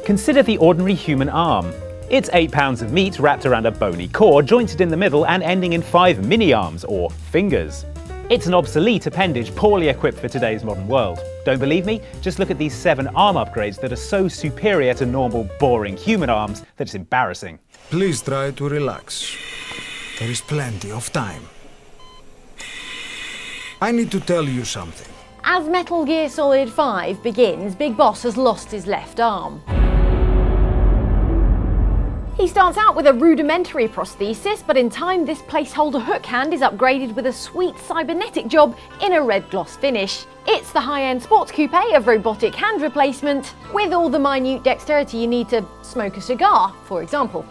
Consider the ordinary human arm. It's 8 pounds of meat wrapped around a bony core, jointed in the middle and ending in 5 mini-arms, or fingers. It's an obsolete appendage poorly equipped for today's modern world. Don't believe me? Just look at these 7 arm upgrades that are so superior to normal, boring human arms that it's embarrassing. Please try to relax. There is plenty of time. I need to tell you something. As Metal Gear Solid 5 begins, Big Boss has lost his left arm. He starts out with a rudimentary prosthesis, but in time this placeholder hook hand is upgraded with a sweet cybernetic job in a red gloss finish. It's the high-end sports coupe of robotic hand replacement, with all the minute dexterity you need to smoke a cigar, for example.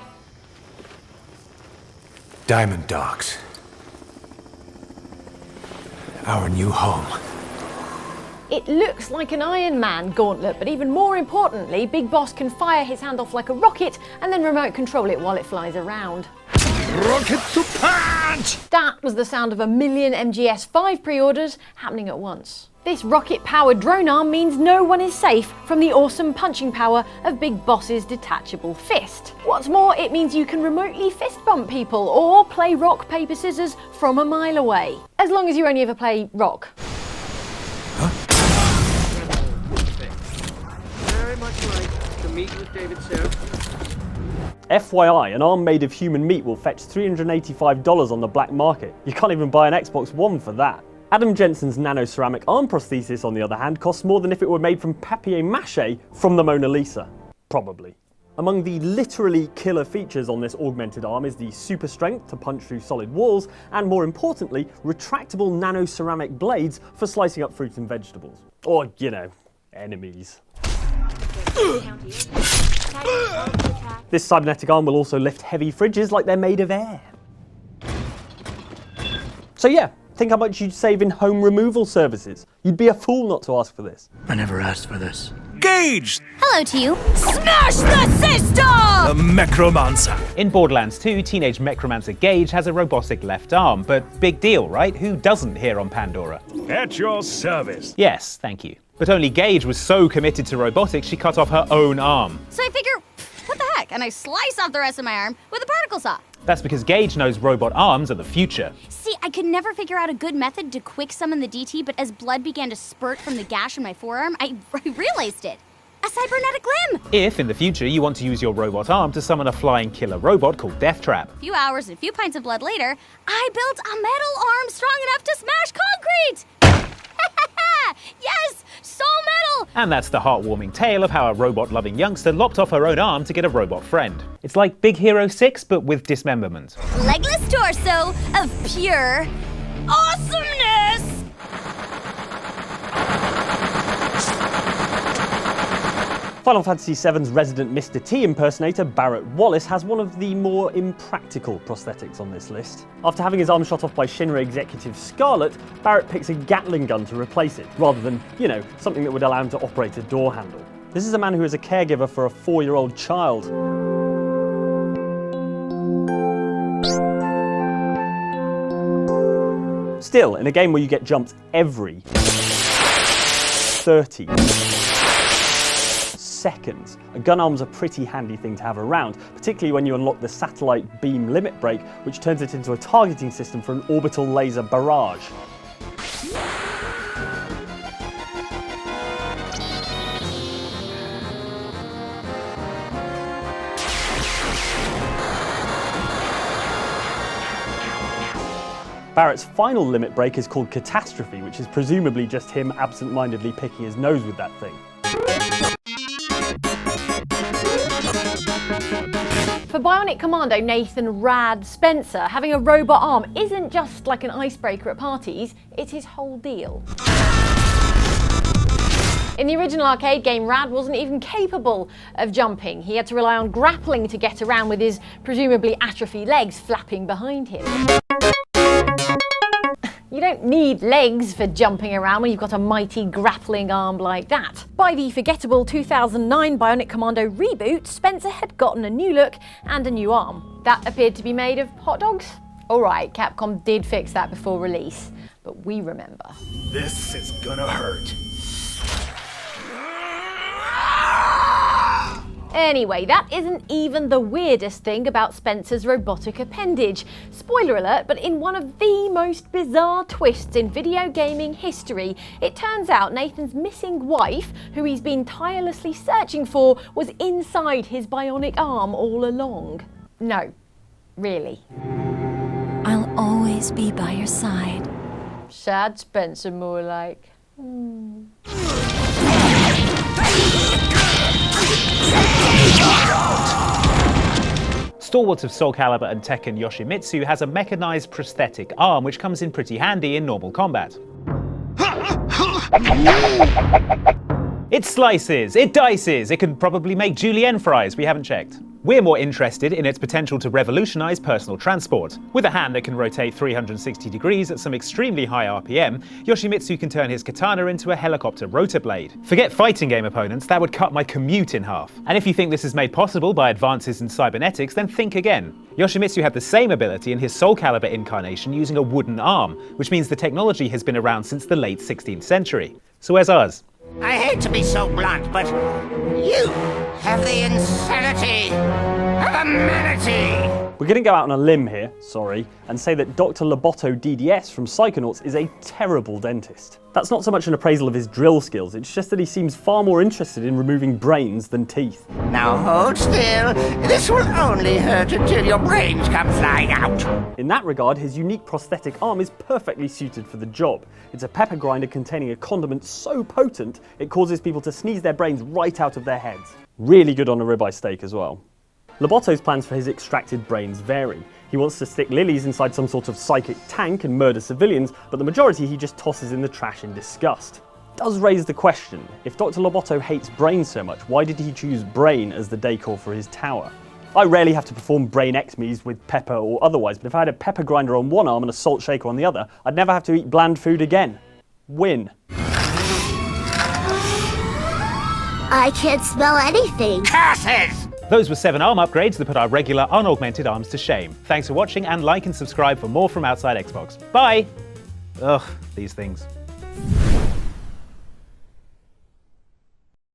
Diamond Dogs. Our new home. It looks like an Iron Man gauntlet, but even more importantly, Big Boss can fire his hand off like a rocket and then remote control it while it flies around. Rocket to punch! That was the sound of 1 million MGS5 pre-orders happening at once. This rocket-powered drone arm means no one is safe from the awesome punching power of Big Boss's detachable fist. What's more, it means you can remotely fist bump people or play rock, paper, scissors from a mile away. As long as you only ever play rock. FYI, an arm made of human meat will fetch $385 on the black market. You can't even buy an Xbox One for that. Adam Jensen's nano-ceramic arm prosthesis, on the other hand, costs more than if it were made from papier-mâché from the Mona Lisa. Probably. Among the literally killer features on this augmented arm is the super strength to punch through solid walls, and more importantly, retractable nano-ceramic blades for slicing up fruits and vegetables. Or, you know, enemies. This cybernetic arm will also lift heavy fridges like they're made of air. So yeah, think how much you'd save in home removal services. You'd be a fool not to ask for this. I never asked for this. Gaige! Hello to you. Smash the system! The mechromancer. In Borderlands 2, teenage mechromancer Gaige has a robotic left arm, but big deal, right? Who doesn't here on Pandora? At your service. Yes, thank you. But only Gaige was so committed to robotics she cut off her own arm. So I figure, what the heck? And I slice off the rest of my arm with a particle saw. That's because Gaige knows robot arms are the future. See, I could never figure out a good method to quick summon the DT, but as blood began to spurt from the gash in my forearm, I realized it. A cybernetic limb! If, in the future, you want to use your robot arm to summon a flying killer robot called Deathtrap. A few hours and a few pints of blood later, I built a metal arm strong enough to smash concrete! Yes! So metal! And that's the heartwarming tale of how a robot-loving youngster lopped off her own arm to get a robot friend. It's like Big Hero 6, but with dismemberment. Legless torso of pure awesomeness! Final Fantasy VII's resident Mr. T impersonator, Barret Wallace, has one of the more impractical prosthetics on this list. After having his arm shot off by Shinra executive Scarlet, Barret picks a Gatling gun to replace it, rather than, you know, something that would allow him to operate a door handle. This is a man who is a caregiver for a 4-year-old child. Still, in a game where you get jumped every 30 seconds, a gun arm's a pretty handy thing to have around, particularly when you unlock the satellite beam limit break, which turns it into a targeting system for an orbital laser barrage. Barret's final limit break is called Catastrophe, which is presumably just him absent-mindedly picking his nose with that thing. For Bionic Commando Nathan Rad Spencer, having a robot arm isn't just like an icebreaker at parties, it's his whole deal. In the original arcade game, Rad wasn't even capable of jumping. He had to rely on grappling to get around with his presumably atrophied legs flapping behind him. You don't need legs for jumping around when you've got a mighty grappling arm like that. By the forgettable 2009 Bionic Commando reboot, Spencer had gotten a new look and a new arm. That appeared to be made of hot dogs? Alright, Capcom did fix that before release, but we remember. This is gonna hurt. Anyway, that isn't even the weirdest thing about Spencer's robotic appendage. Spoiler alert, but in one of the most bizarre twists in video gaming history, it turns out Nathan's missing wife, who he's been tirelessly searching for, was inside his bionic arm all along. No, really. I'll always be by your side. Sad Spencer, more like. Stalwart of Soul Calibur and Tekken Yoshimitsu has a mechanized prosthetic arm which comes in pretty handy in normal combat. It slices, it dices, it can probably make julienne fries, we haven't checked. We're more interested in its potential to revolutionize personal transport. With a hand that can rotate 360 degrees at some extremely high RPM, Yoshimitsu can turn his katana into a helicopter rotor blade. Forget fighting game opponents, that would cut my commute in half. And if you think this is made possible by advances in cybernetics, then think again. Yoshimitsu had the same ability in his Soul Calibur incarnation using a wooden arm, which means the technology has been around since the late 16th century. So where's ours? I hate to be so blunt, but you have the insanity of a manatee! We're going to go out on a limb here, sorry, and say that Dr. Loboto DDS from Psychonauts is a terrible dentist. That's not so much an appraisal of his drill skills, it's just that he seems far more interested in removing brains than teeth. Now hold still. This will only hurt until your brains come flying out. In that regard, his unique prosthetic arm is perfectly suited for the job. It's a pepper grinder containing a condiment so potent, it causes people to sneeze their brains right out of their heads. Really good on a ribeye steak as well. Loboto's plans for his extracted brains vary. He wants to stick lilies inside some sort of psychic tank and murder civilians, but the majority he just tosses in the trash in disgust. Does raise the question, if Dr. Loboto hates brains so much, why did he choose brain as the decor for his tower? I rarely have to perform brain ectomies with pepper or otherwise, but if I had a pepper grinder on one arm and a salt shaker on the other, I'd never have to eat bland food again. Win. I can't smell anything. Curses! Those were 7 arm upgrades that put our regular unaugmented arms to shame. Thanks for watching, and like and subscribe for more from Outside Xbox. Bye! Ugh, these things.